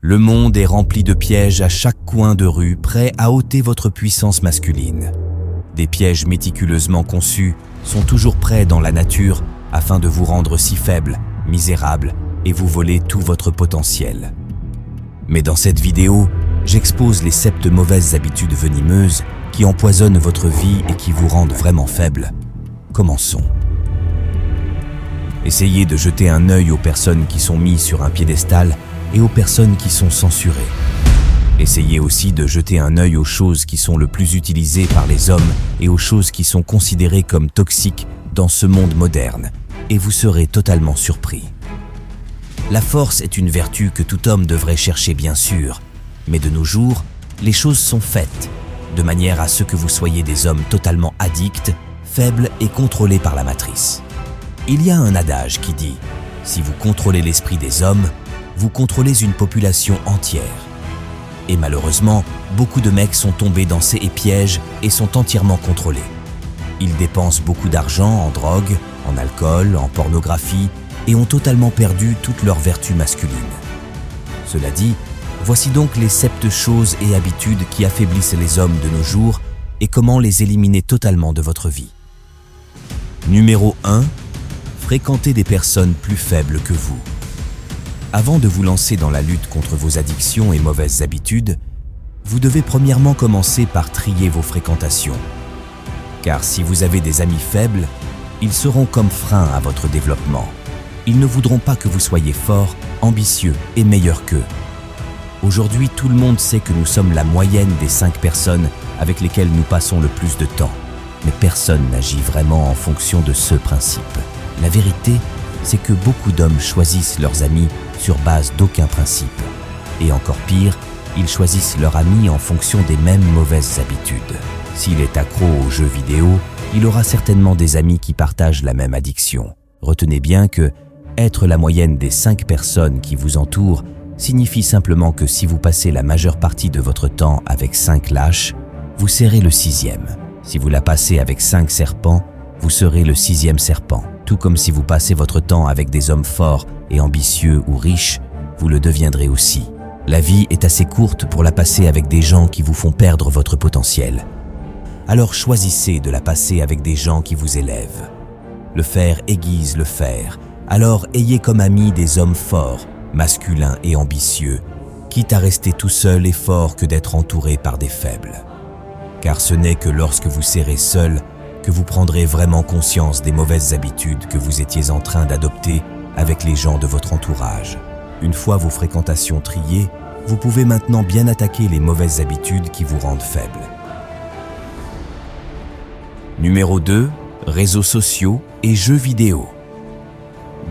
Le monde est rempli de pièges à chaque coin de rue, prêts à ôter votre puissance masculine. Des pièges méticuleusement conçus sont toujours prêts dans la nature afin de vous rendre si faible, misérable et vous voler tout votre potentiel. Mais dans cette vidéo, j'expose les 7 mauvaises habitudes venimeuses qui empoisonnent votre vie et qui vous rendent vraiment faible. Commençons. Essayez de jeter un œil aux personnes qui sont mises sur un piédestal et aux personnes qui sont censurées. Essayez aussi de jeter un œil aux choses qui sont le plus utilisées par les hommes et aux choses qui sont considérées comme toxiques dans ce monde moderne, et vous serez totalement surpris. La force est une vertu que tout homme devrait chercher bien sûr, mais de nos jours, les choses sont faites, de manière à ce que vous soyez des hommes totalement addicts, faibles et contrôlés par la matrice. Il y a un adage qui dit « Si vous contrôlez l'esprit des hommes, vous contrôlez une population entière ». Et malheureusement, beaucoup de mecs sont tombés dans ces pièges et sont entièrement contrôlés. Ils dépensent beaucoup d'argent en drogue, en alcool, en pornographie et ont totalement perdu toute leur vertu masculine. Cela dit, voici donc les 7 choses et habitudes qui affaiblissent les hommes de nos jours et comment les éliminer totalement de votre vie. Numéro 1. Fréquentez des personnes plus faibles que vous. Avant de vous lancer dans la lutte contre vos addictions et mauvaises habitudes, vous devez premièrement commencer par trier vos fréquentations. Car si vous avez des amis faibles, ils seront comme frein à votre développement. Ils ne voudront pas que vous soyez fort, ambitieux et meilleur qu'eux. Aujourd'hui, tout le monde sait que nous sommes la moyenne des 5 personnes avec lesquelles nous passons le plus de temps. Mais personne n'agit vraiment en fonction de ce principe. La vérité, c'est que beaucoup d'hommes choisissent leurs amis sur base d'aucun principe. Et encore pire, ils choisissent leurs amis en fonction des mêmes mauvaises habitudes. S'il est accro aux jeux vidéo, il aura certainement des amis qui partagent la même addiction. Retenez bien que être la moyenne des 5 personnes qui vous entourent signifie simplement que si vous passez la majeure partie de votre temps avec 5 lâches, vous serez le 6e. Si vous la passez avec 5 serpents, vous serez le 6e serpent. Tout comme si vous passez votre temps avec des hommes forts et ambitieux ou riches, vous le deviendrez aussi. La vie est assez courte pour la passer avec des gens qui vous font perdre votre potentiel. Alors choisissez de la passer avec des gens qui vous élèvent. Le fer aiguise le fer. Alors ayez comme amis des hommes forts, masculins et ambitieux, quitte à rester tout seul et fort que d'être entouré par des faibles. Car ce n'est que lorsque vous serez seul que vous prendrez vraiment conscience des mauvaises habitudes que vous étiez en train d'adopter avec les gens de votre entourage. Une fois vos fréquentations triées, vous pouvez maintenant bien attaquer les mauvaises habitudes qui vous rendent faible. Numéro 2. Réseaux sociaux et jeux vidéo.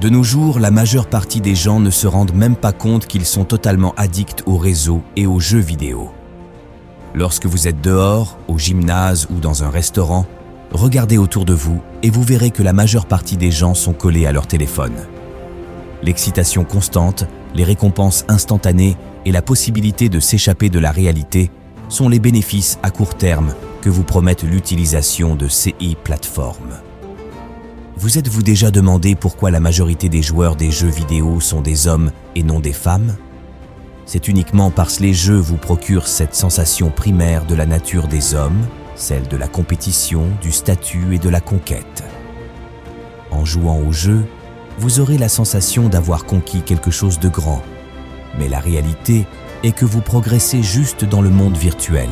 De nos jours, la majeure partie des gens ne se rendent même pas compte qu'ils sont totalement addicts aux réseaux et aux jeux vidéo. Lorsque vous êtes dehors, au gymnase ou dans un restaurant, regardez autour de vous et vous verrez que la majeure partie des gens sont collés à leur téléphone. L'excitation constante, les récompenses instantanées et la possibilité de s'échapper de la réalité sont les bénéfices à court terme que vous promettent l'utilisation de ces plateformes. Vous êtes-vous déjà demandé pourquoi la majorité des joueurs des jeux vidéo sont des hommes et non des femmes ? C'est uniquement parce que les jeux vous procurent cette sensation primaire de la nature des hommes, celle de la compétition, du statut et de la conquête. En jouant au jeu, vous aurez la sensation d'avoir conquis quelque chose de grand. Mais la réalité est que vous progressez juste dans le monde virtuel,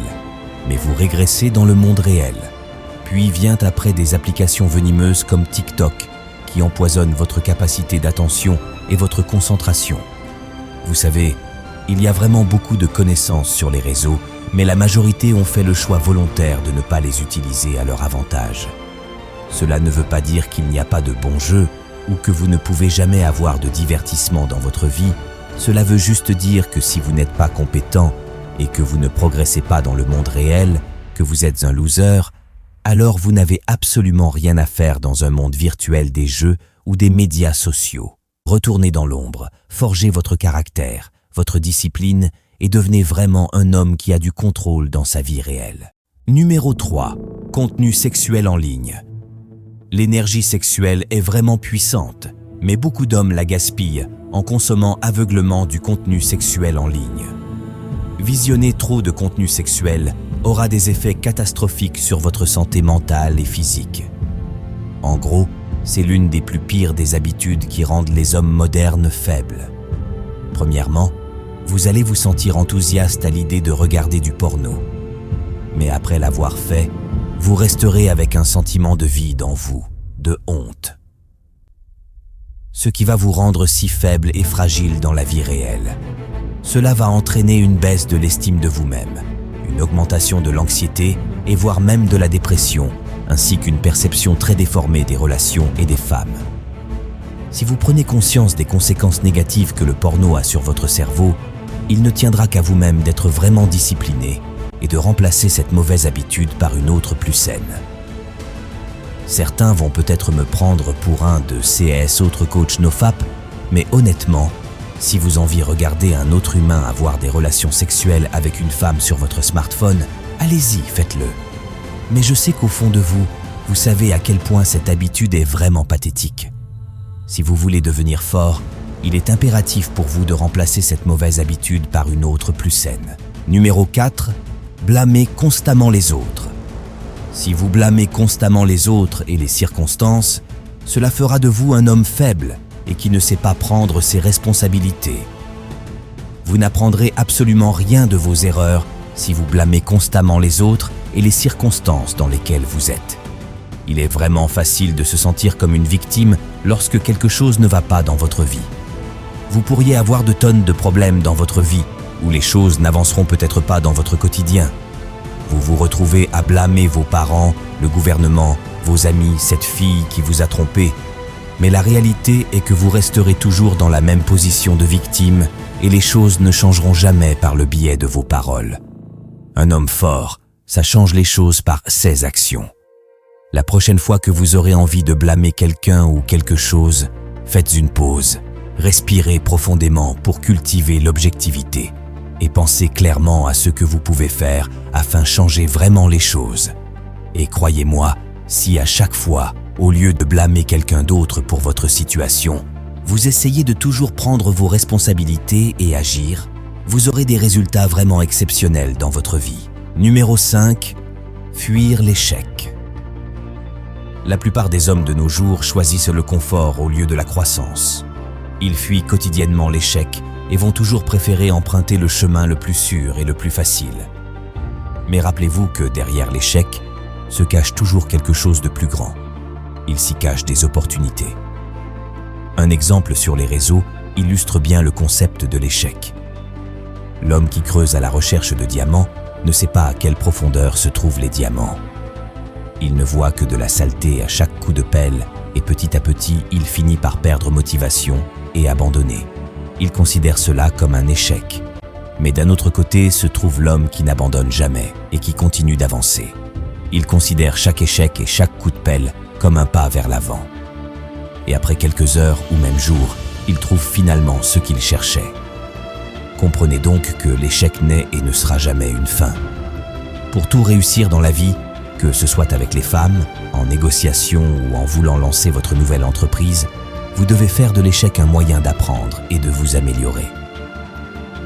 mais vous régressez dans le monde réel. Puis vient après des applications venimeuses comme TikTok, qui empoisonnent votre capacité d'attention et votre concentration. Vous savez, il y a vraiment beaucoup de connaissances sur les réseaux, mais la majorité ont fait le choix volontaire de ne pas les utiliser à leur avantage. Cela ne veut pas dire qu'il n'y a pas de bons jeux ou que vous ne pouvez jamais avoir de divertissement dans votre vie. Cela veut juste dire que si vous n'êtes pas compétent et que vous ne progressez pas dans le monde réel, que vous êtes un loser, alors vous n'avez absolument rien à faire dans un monde virtuel des jeux ou des médias sociaux. Retournez dans l'ombre, forgez votre caractère, votre discipline et devenez vraiment un homme qui a du contrôle dans sa vie réelle. Numéro 3. Contenu sexuel en ligne. L'énergie sexuelle est vraiment puissante, mais beaucoup d'hommes la gaspillent en consommant aveuglément du contenu sexuel en ligne. Visionner trop de contenu sexuel aura des effets catastrophiques sur votre santé mentale et physique. En gros, c'est l'une des plus pires des habitudes qui rendent les hommes modernes faibles. Premièrement, vous allez vous sentir enthousiaste à l'idée de regarder du porno. Mais après l'avoir fait, vous resterez avec un sentiment de vide en vous, de honte. Ce qui va vous rendre si faible et fragile dans la vie réelle. Cela va entraîner une baisse de l'estime de vous-même, une augmentation de l'anxiété et voire même de la dépression, ainsi qu'une perception très déformée des relations et des femmes. Si vous prenez conscience des conséquences négatives que le porno a sur votre cerveau, il ne tiendra qu'à vous-même d'être vraiment discipliné et de remplacer cette mauvaise habitude par une autre plus saine. Certains vont peut-être me prendre pour un de ces autres coachs nofap, mais honnêtement, si vous enviez regarder un autre humain avoir des relations sexuelles avec une femme sur votre smartphone, allez-y, faites-le. Mais je sais qu'au fond de vous, vous savez à quel point cette habitude est vraiment pathétique. Si vous voulez devenir fort, il est impératif pour vous de remplacer cette mauvaise habitude par une autre plus saine. Numéro 4, blâmer constamment les autres. Si vous blâmez constamment les autres et les circonstances, cela fera de vous un homme faible et qui ne sait pas prendre ses responsabilités. Vous n'apprendrez absolument rien de vos erreurs si vous blâmez constamment les autres et les circonstances dans lesquelles vous êtes. Il est vraiment facile de se sentir comme une victime lorsque quelque chose ne va pas dans votre vie. Vous pourriez avoir de tonnes de problèmes dans votre vie où les choses n'avanceront peut-être pas dans votre quotidien. Vous vous retrouvez à blâmer vos parents, le gouvernement, vos amis, cette fille qui vous a trompé. Mais la réalité est que vous resterez toujours dans la même position de victime et les choses ne changeront jamais par le biais de vos paroles. Un homme fort, ça change les choses par ses actions. La prochaine fois que vous aurez envie de blâmer quelqu'un ou quelque chose, faites une pause, respirez profondément pour cultiver l'objectivité et pensez clairement à ce que vous pouvez faire afin de changer vraiment les choses. Et croyez-moi, si à chaque fois, au lieu de blâmer quelqu'un d'autre pour votre situation, vous essayez de toujours prendre vos responsabilités et agir, vous aurez des résultats vraiment exceptionnels dans votre vie. Numéro 5, fuir l'échec. La plupart des hommes de nos jours choisissent le confort au lieu de la croissance. Ils fuient quotidiennement l'échec et vont toujours préférer emprunter le chemin le plus sûr et le plus facile. Mais rappelez-vous que derrière l'échec se cache toujours quelque chose de plus grand. Il s'y cache des opportunités. Un exemple sur les réseaux illustre bien le concept de l'échec. L'homme qui creuse à la recherche de diamants ne sait pas à quelle profondeur se trouvent les diamants. Il ne voit que de la saleté à chaque coup de pelle et petit à petit, il finit par perdre motivation et abandonner. Il considère cela comme un échec. Mais d'un autre côté se trouve l'homme qui n'abandonne jamais et qui continue d'avancer. Il considère chaque échec et chaque coup de pelle comme un pas vers l'avant. Et après quelques heures ou même jours, il trouve finalement ce qu'il cherchait. Comprenez donc que l'échec n'est et ne sera jamais une fin. Pour tout réussir dans la vie, que ce soit avec les femmes, en négociation ou en voulant lancer votre nouvelle entreprise, vous devez faire de l'échec un moyen d'apprendre et de vous améliorer.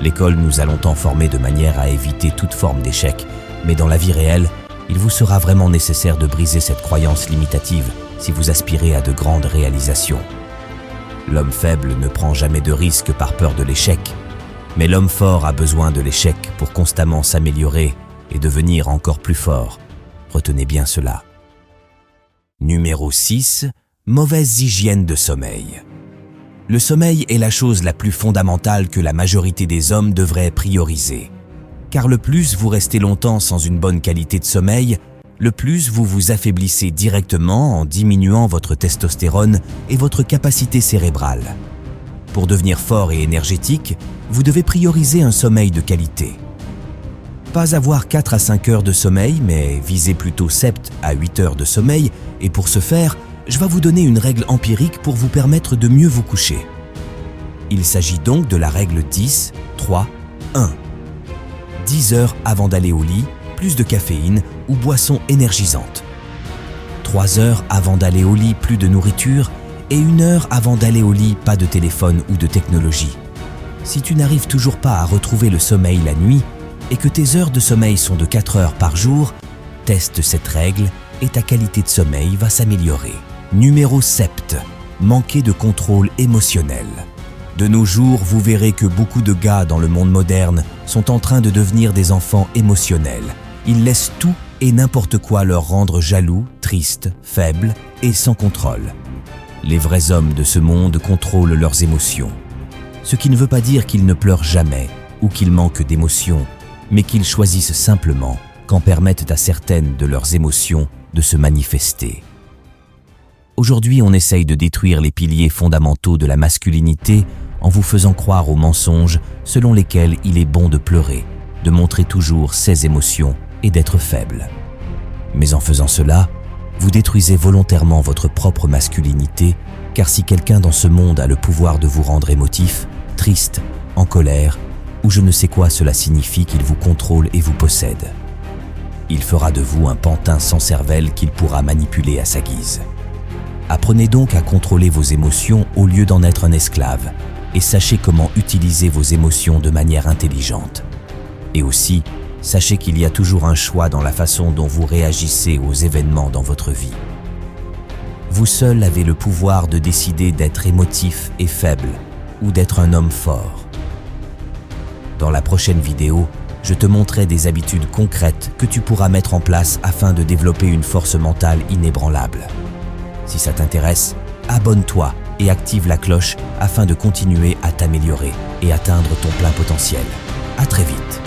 L'école nous a longtemps formés de manière à éviter toute forme d'échec, mais dans la vie réelle, il vous sera vraiment nécessaire de briser cette croyance limitative si vous aspirez à de grandes réalisations. L'homme faible ne prend jamais de risques par peur de l'échec, mais l'homme fort a besoin de l'échec pour constamment s'améliorer et devenir encore plus fort. Retenez bien cela. Numéro 6. Mauvaise hygiène de sommeil. Le sommeil est la chose la plus fondamentale que la majorité des hommes devraient prioriser. Car le plus vous restez longtemps sans une bonne qualité de sommeil, le plus vous vous affaiblissez directement en diminuant votre testostérone et votre capacité cérébrale. Pour devenir fort et énergétique, vous devez prioriser un sommeil de qualité. Pas avoir 4 à 5 heures de sommeil, mais viser plutôt 7 à 8 heures de sommeil, et pour ce faire, je vais vous donner une règle empirique pour vous permettre de mieux vous coucher. Il s'agit donc de la règle 10, 3, 1. 10 heures avant d'aller au lit, plus de caféine ou boisson énergisante. 3 heures avant d'aller au lit, plus de nourriture Et 1 heure avant d'aller au lit, pas de téléphone ou de technologie. Si tu n'arrives toujours pas à retrouver le sommeil la nuit et que tes heures de sommeil sont de 4 heures par jour, teste cette règle et ta qualité de sommeil va s'améliorer. Numéro 7. Manquer de contrôle émotionnel. De nos jours, vous verrez que beaucoup de gars dans le monde moderne sont en train de devenir des enfants émotionnels. Ils laissent tout et n'importe quoi leur rendre jaloux, tristes, faibles et sans contrôle. Les vrais hommes de ce monde contrôlent leurs émotions. Ce qui ne veut pas dire qu'ils ne pleurent jamais ou qu'ils manquent d'émotions, mais qu'ils choisissent simplement qu'en permettent à certaines de leurs émotions de se manifester. Aujourd'hui, on essaye de détruire les piliers fondamentaux de la masculinité en vous faisant croire aux mensonges selon lesquels il est bon de pleurer, de montrer toujours ses émotions et d'être faible. Mais en faisant cela, vous détruisez volontairement votre propre masculinité, car si quelqu'un dans ce monde a le pouvoir de vous rendre émotif, triste, en colère, ou je ne sais quoi cela signifie qu'il vous contrôle et vous possède. Il fera de vous un pantin sans cervelle qu'il pourra manipuler à sa guise. Apprenez donc à contrôler vos émotions au lieu d'en être un esclave, et sachez comment utiliser vos émotions de manière intelligente. Et aussi, sachez qu'il y a toujours un choix dans la façon dont vous réagissez aux événements dans votre vie. Vous seul avez le pouvoir de décider d'être émotif et faible, ou d'être un homme fort. Dans la prochaine vidéo, je te montrerai des habitudes concrètes que tu pourras mettre en place afin de développer une force mentale inébranlable. Si ça t'intéresse, abonne-toi et active la cloche afin de continuer à t'améliorer et atteindre ton plein potentiel. À très vite.